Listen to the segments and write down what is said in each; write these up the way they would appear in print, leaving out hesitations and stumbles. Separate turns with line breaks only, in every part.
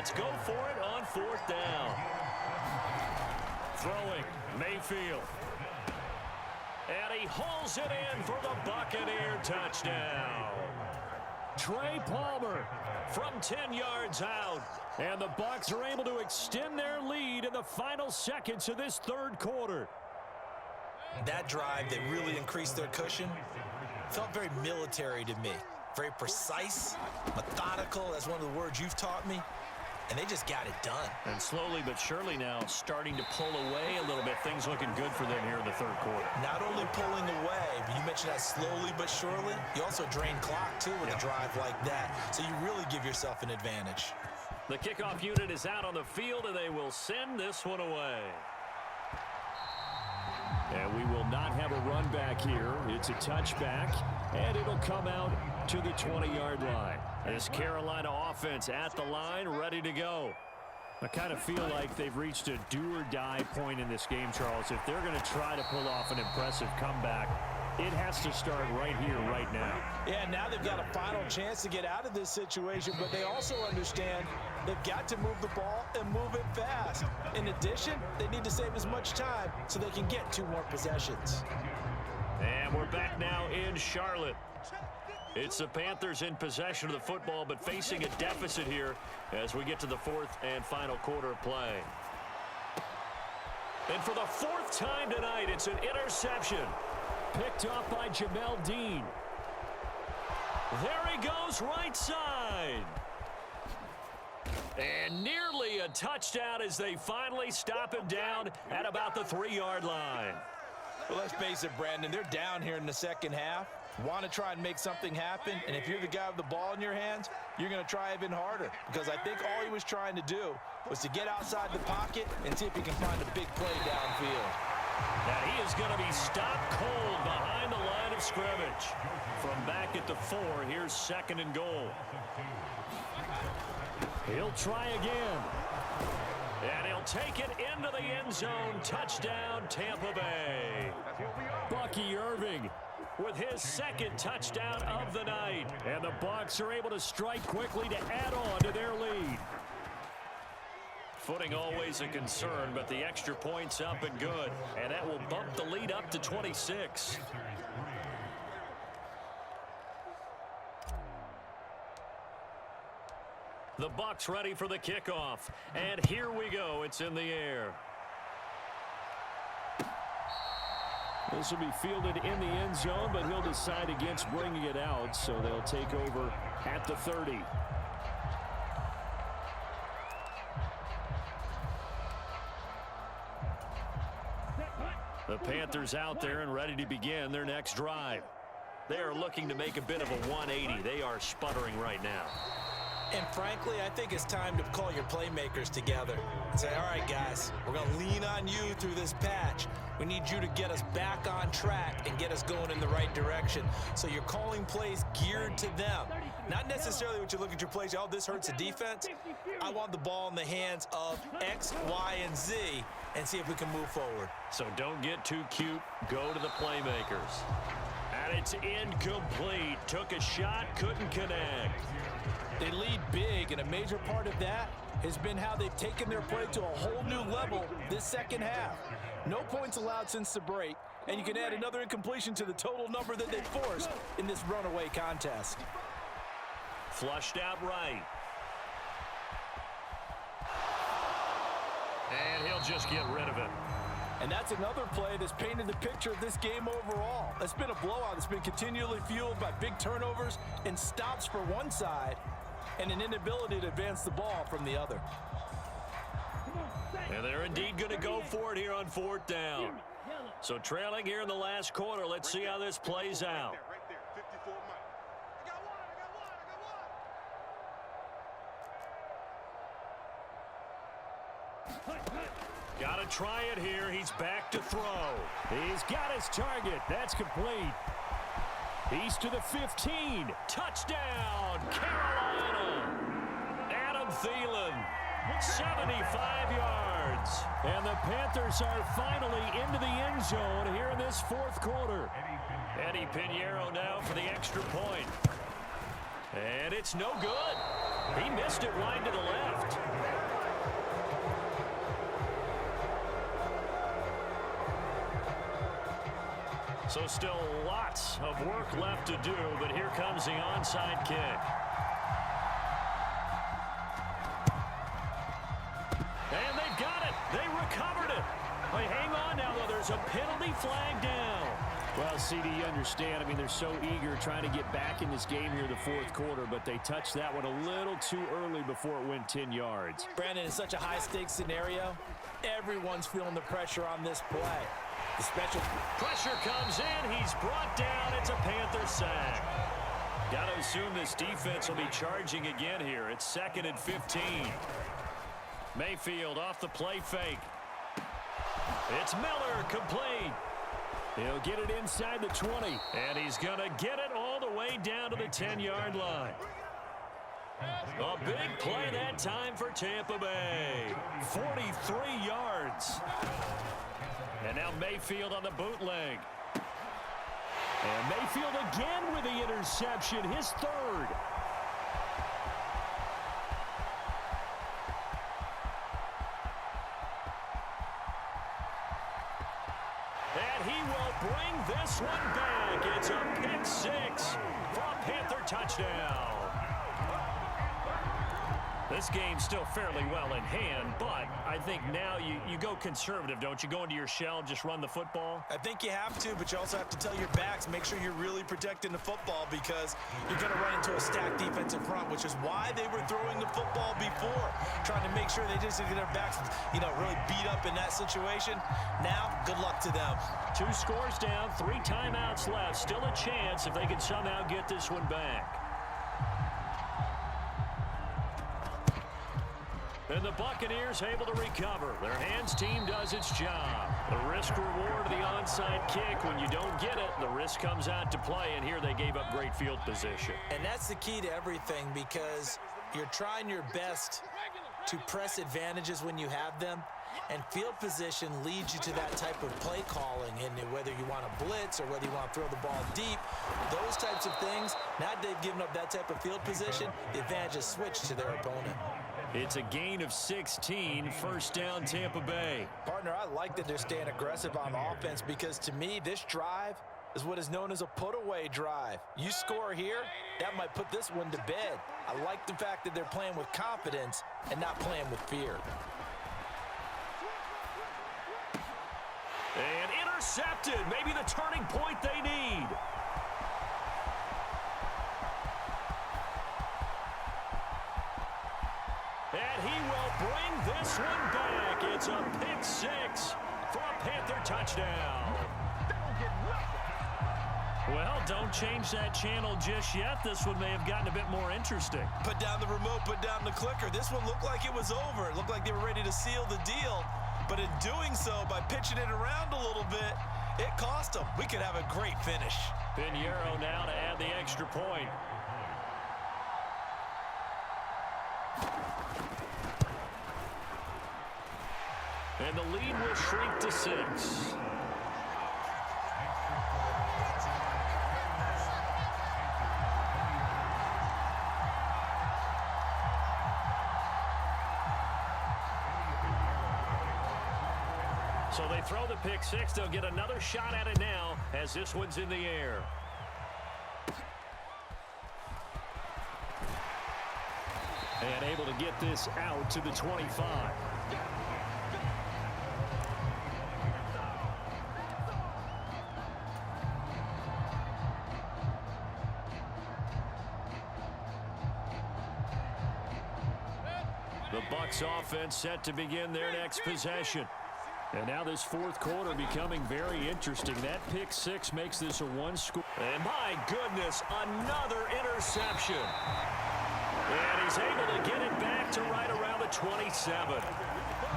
Let's go for it on fourth down. Throwing, Mayfield. And he hauls it in for the Buccaneer touchdown. Trey Palmer from 10 yards out. And the Bucs are able to extend their lead in the final seconds of this third quarter.
That drive, they really increased their cushion. Felt very military to me. Very precise, methodical. That's one of the words you've taught me. And they just got it done.
And slowly but surely now starting to pull away a little bit. Things looking good for them here in the third quarter.
Not only pulling away, but you mentioned that slowly but surely. You also drain clock, too, with a drive like that. So you really give yourself an advantage.
The kickoff unit is out on the field, and they will send this one away. And we will not have a run back here. It's a touchback, and it'll come out to the 20-yard line. This Carolina offense at the line, ready to go. I kind of feel like they've reached a do-or-die point in this game, Charles. If they're going to try to pull off an impressive comeback, it has to start right here, right now.
Yeah, now they've got a final chance to get out of this situation, but they also understand they've got to move the ball and move it fast. In addition, they need to save as much time so they can get 2 more possessions.
And we're back now in Charlotte. It's the Panthers in possession of the football, but facing a deficit here as we get to the fourth and final quarter of play. And for the 4th time tonight, it's an interception. Picked up by Jamel Dean. There he goes, right side. And nearly a touchdown as they finally stop him down at about the 3-yard line.
Well, let's face it, Brandon, they're down here in the second half. Want to try and make something happen, and if you're the guy with the ball in your hands, you're going to try even harder, because I think all he was trying to do was to get outside the pocket and see if he can find a big play downfield.
Now he is going to be stopped cold behind the line of scrimmage. From back at the 4, here's 2nd and goal. He'll try again. And he'll take it into the end zone. Touchdown, Tampa Bay. Bucky Irving with his 2nd touchdown of the night. And the Bucs are able to strike quickly to add on to their lead. Footing always a concern, but the extra point's up and good. And that will bump the lead up to 26. The Bucs ready for the kickoff. And here we go. It's in the air. This will be fielded in the end zone, but he'll decide against bringing it out, so they'll take over at the 30. The Panthers out there and ready to begin their next drive. They are looking to make a bit of a 180. They are sputtering right now.
And frankly, I think it's time to call your playmakers together and say, all right, guys, we're going to lean on you through this patch. We need you to get us back on track and get us going in the right direction. So you're calling plays geared to them. Not necessarily what you look at your plays, oh, this hurts the defense. I want the ball in the hands of X, Y, and Z and see if we can move forward.
So don't get too cute. Go to the playmakers. And it's incomplete. Took a shot, couldn't connect.
They lead big, and a major part of that has been how they've taken their play to a whole new level this second half. No points allowed since the break, and you can add another incompletion to the total number that they forced in this runaway contest.
Flushed out right. And he'll just get rid of it.
And that's another play that's painted the picture of this game overall. It's been a blowout that's been continually fueled by big turnovers and stops for one side and an inability to advance the ball from the other.
And they're indeed going to go for it here on 4th down. So trailing here in the last quarter, let's see how this plays out. Got to try it here. He's back to throw. He's got his target. That's complete. He's to the 15. Touchdown, Carolina. Adam Thielen, 75 yards. And the Panthers are finally into the end zone here in this 4th quarter. Eddie Pinheiro now for the extra point. And it's no good. He missed it wide to the left. So still lots of work left to do, but here comes the onside kick. And they've got it. They recovered it. Hey, hang on now, though. There's a penalty flag down. Well, CD, you understand. I mean, they're so eager trying to get back in this game here in the fourth quarter, but they touched that one a little too early before it went 10 yards.
Brandon, in such a high-stakes scenario, everyone's feeling the pressure on this play. The special
pressure comes in. He's brought down. It's a Panther sack. Got to assume this defense will be charging again here. It's 2nd and 15. Mayfield off the play fake. It's Miller, complete. He'll get it inside the 20, and he's going to get it all the way down to the 10-yard line. A big play that time for Tampa Bay. 43 yards. And now Mayfield on the bootleg. And Mayfield again with the interception, his third. And he will bring this one back. It's a pick six for a Panther touchdown. This game's still fairly well in hand, but I think now you go conservative, don't you? Go into your shell and just run the football?
I think you have to, but you also have to tell your backs, make sure you're really protecting the football because you're going to run into a stacked defensive front, which is why they were throwing the football before, trying to make sure they just get their backs, really beat up in that situation. Now, good luck to them.
2 scores down, 3 timeouts left. Still a chance if they can somehow get this one back. And the Buccaneers able to recover. Their hands team does its job. The risk-reward of the onside kick. When you don't get it, the risk comes out to play, and here they gave up great field position.
And that's the key to everything because you're trying your best to press advantages when you have them, and field position leads you to that type of play calling, and whether you want to blitz or whether you want to throw the ball deep, those types of things, now that they've given up that type of field position, the advantage is switched to their opponent.
It's a gain of 16, first down Tampa Bay.
Partner, I like that they're staying aggressive on offense because to me, this drive is what is known as a put-away drive. You score here, that might put this one to bed. I like the fact that they're playing with confidence and not playing with fear.
And intercepted, maybe the turning point they need. And he will bring this one back. It's a pick six for a Panther touchdown. Well, don't change that channel just yet. This one may have gotten a bit more interesting.
Put down the remote, put down the clicker. This one looked like it was over. It looked like they were ready to seal the deal. But in doing so, by pitching it around a little bit, it cost them. We could have a great finish.
Pinheiro now to add the extra point. And the lead will shrink to 6. So they throw the pick six. They'll get another shot at it now as this one's in the air. And able to get this out to the 25. The Bucs offense set to begin their next possession. And now this fourth quarter becoming very interesting. That pick six makes this a 1-score. And my goodness, another interception. And he's able to get it back to right around the 27.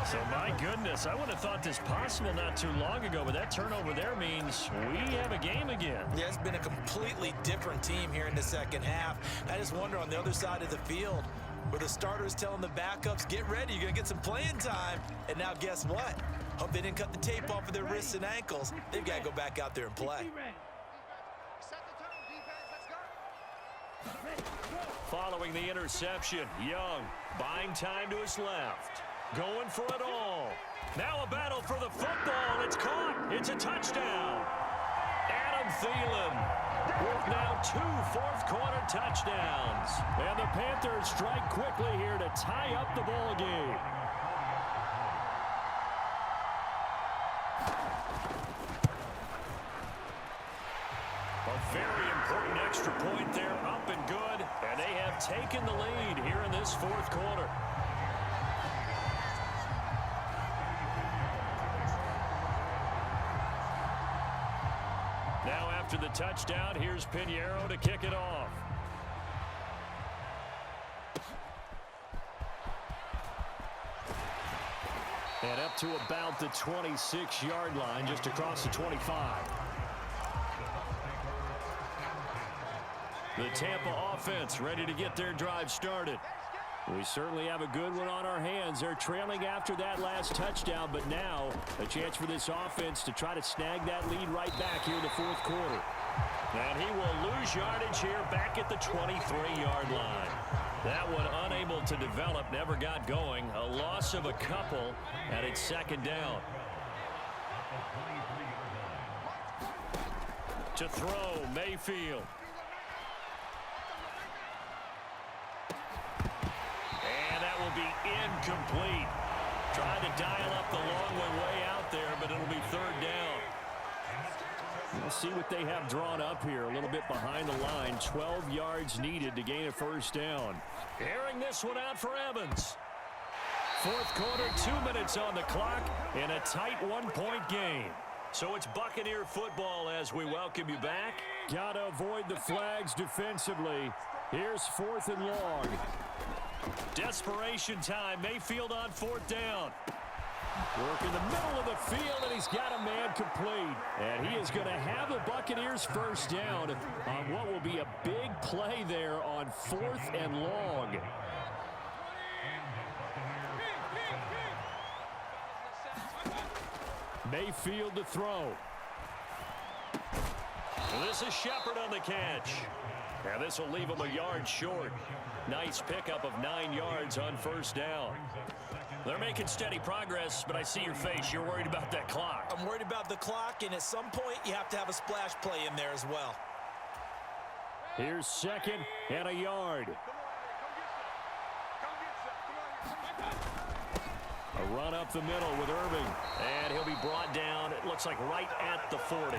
So my goodness, I would have thought this possible not too long ago, but that turnover there means we have a game again.
Yeah, it's been a completely different team here in the second half. I just wonder on the other side of the field, where the starters telling the backups, get ready, you're going to get some playing time. And now guess what? Hope they didn't cut the tape off of their wrists and ankles. They've got to go back out there and play.
Following the interception, Young buying time to his left. Going for it all. Now a battle for the football. It's caught. It's a touchdown. And Adam Thielen with now 2 fourth-quarter touchdowns. And the Panthers strike quickly here to tie up the ball game. A very important extra point there, up and good. And they have taken the lead here in this fourth quarter. Now after the touchdown, here's Pinheiro to kick it off. And up to about the 26-yard line, just across the 25. The Tampa offense ready to get their drive started. We certainly have a good one on our hands. They're trailing after that last touchdown, but now a chance for this offense to try to snag that lead right back here in the fourth quarter. And he will lose yardage here back at the 23-yard line. That one unable to develop, never got going. A loss of a couple, and it's second down. To throw, Mayfield. Be incomplete. Trying to dial up the long way out there, but it'll be third down. We'll see what they have drawn up here. A little bit behind the line. 12 yards needed to gain a first down. Airing this one out for Evans. Fourth quarter, 2 minutes on the clock, in a tight one-point game. So it's Buccaneer football as we welcome you back. Got to avoid the flags defensively. Here's 4th and long. Desperation time. Mayfield on 4th down. Work in the middle of the field, and he's got a man complete. And he is going to have the Buccaneers first down on what will be a big play there on 4th and long. Mayfield to throw. This is Shepard on the catch. And this will leave him a yard short. Nice pickup of 9 yards on first down. They're making steady progress, but I see your face. You're worried about that clock.
I'm worried about the clock, and at some point, you have to have a splash play in there as well.
Here's 2nd and a yard. A run up the middle with Irving. And he'll be brought down, it looks like right at the 40.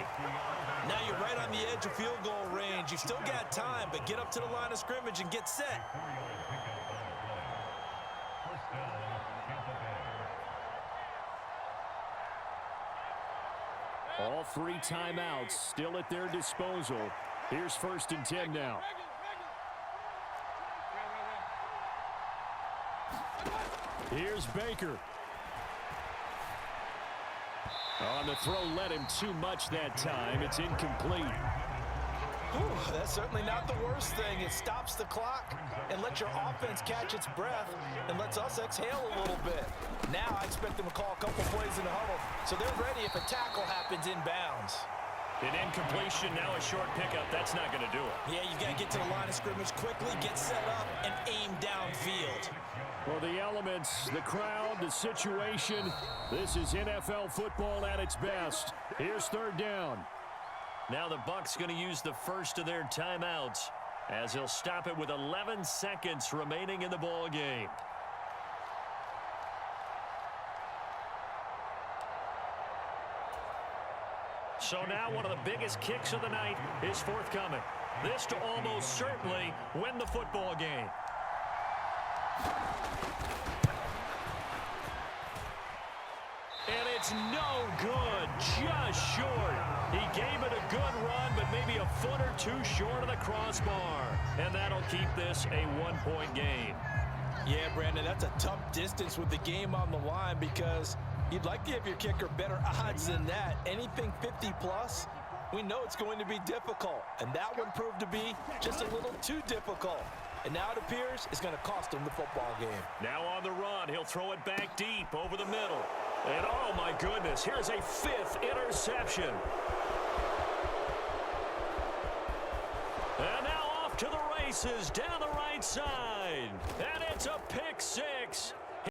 Now you're right on the edge of field goal range. You've still got time, but get up to the line of scrimmage and get set.
All 3 timeouts still at their disposal. Here's 1st and 10 now. Here's Baker. On the throw, led him too much that time. It's incomplete.
Whew, that's certainly not the worst thing. It stops the clock and lets your offense catch its breath and lets us exhale a little bit. Now I expect them to call a couple plays in the huddle, so they're ready if a tackle happens inbounds.
An incompletion, now a short pickup. That's not going to do it.
Yeah, you've got to get to the line of scrimmage quickly, get set up, and aim downfield.
Well, the elements, the crowd, the situation, this is NFL football at its best. Here's 3rd down. Now the Bucs going to use the first of their timeouts as he'll stop it with 11 seconds remaining in the ball game. So now one of the biggest kicks of the night is forthcoming. This to almost certainly win the football game. And it's no good, just short. He gave it a good run, but maybe a foot or two short of the crossbar. And that'll keep this a one-point game.
Yeah, Brandon, that's a tough distance with the game on the line because you'd like to give your kicker better odds than that. Anything 50-plus, we know it's going to be difficult. And that one proved to be just a little too difficult. And now it appears it's going to cost him the football game.
Now on the run, he'll throw it back deep over the middle. And oh my goodness, here's a 5th interception. And now off to the races down the right side. And it's a pick 6.